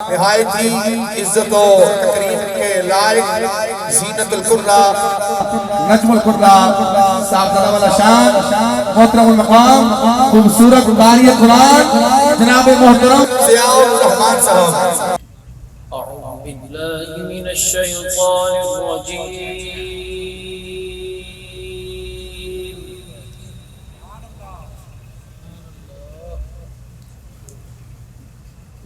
निहायती इज्जत और तकरीम के लायक ज़ीनतुल कुर्रा नजमुल कुर्रा साहबजादा वाला शान मोहतरमुल मकाम खूबसूरत बारी कुरान जनाब मोहतरम ज़ियाउर रहमान साहब। अऊज़ु बिल्लाहि मिनश शैतानिर रजीम।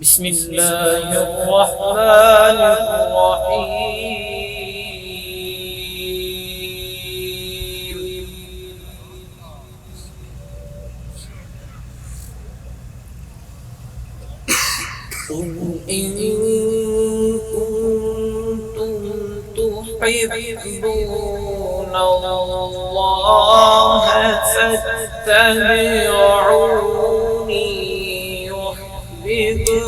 बिस्मिल्लाहिर रहमानिर रहीम। قل إن كنتم تحبون الله فاتبعوني يحببكم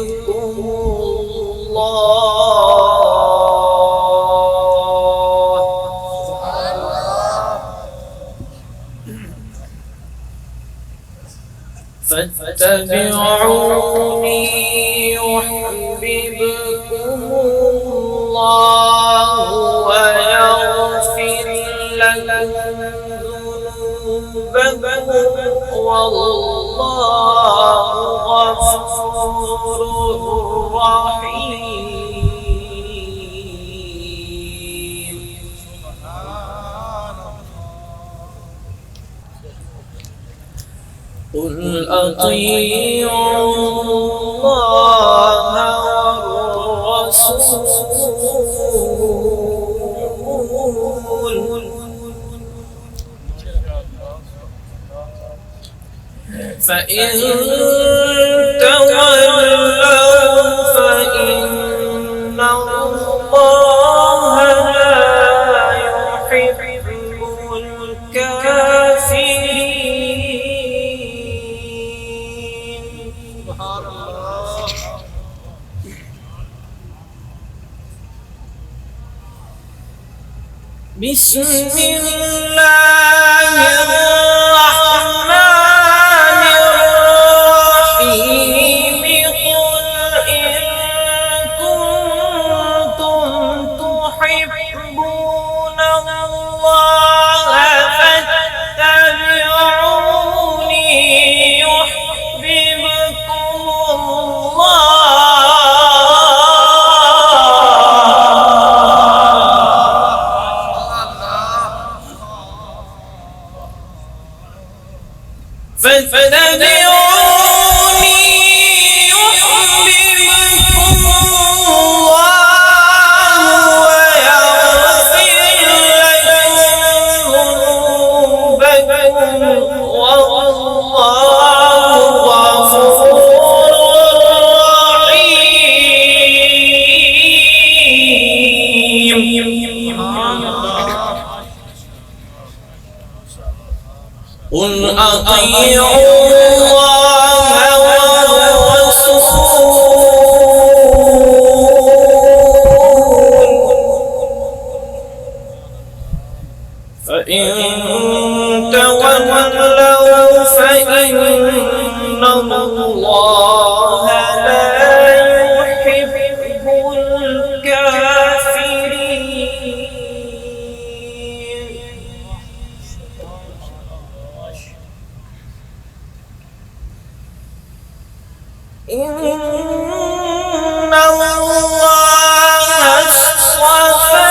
فاتبعوني يحببكم الله ويغفر لكم ذنوبكم والله غفور رحيم. قل أطيعوا الله والرسول فإن تولوا فإن الله لا يحب الكافرين. سبحان الله. بسم الله الرحمن الرحيم. قل إن كنتم تحبون الله فاتبعوني يحببكم فاتبعوني يحببكم الله ويغفر لكم ذنوبكم والله غفور رحيم. قل أطيعوا الله والرسول فإن تولوا فإن الله لا يحب الكافرين. إن الله اصطفى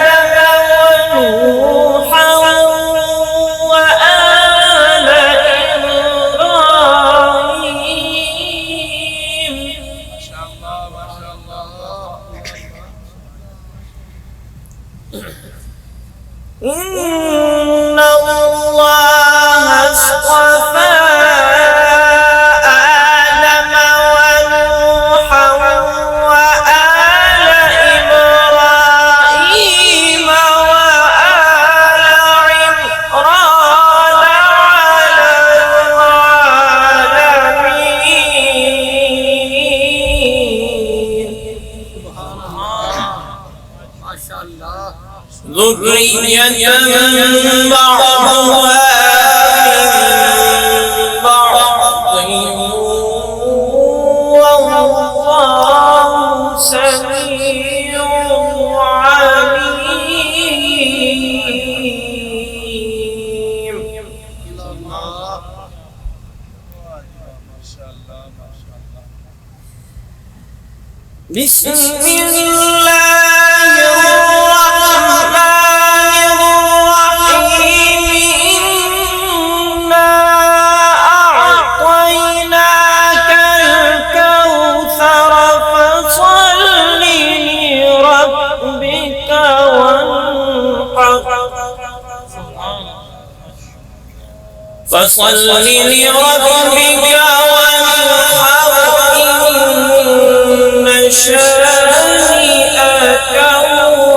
آدم ونوحا وآل إبراهيم. ما شاء الله ما شاء الله. إن الله اصطفى ذرية بعضها من بعض سميع عليم. بسم الله الرحمن الرحيم. إنا أعطيناك الكوثر فصل لربك وانحر. فصل لربك وانحر إن شانئك هو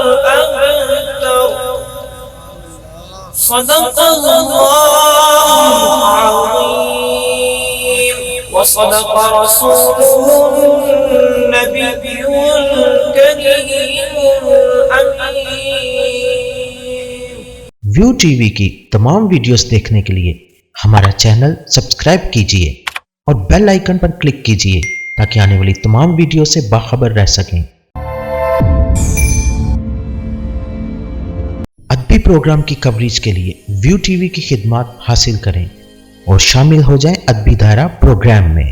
الأبتر. صدق الله العظيم وصدق رسوله النبي الكريم الأمين. व्यू टीवी की तमाम वीडियोस देखने के लिए हमारा चैनल सब्सक्राइब कीजिए और बेल आइकन पर क्लिक कीजिए ताकि आने वाली तमाम वीडियो से बाखबर रह सकें। अदबी प्रोग्राम की कवरेज के लिए व्यू टीवी की खिदमत हासिल करें और शामिल हो जाएं अदबी धारा प्रोग्राम में।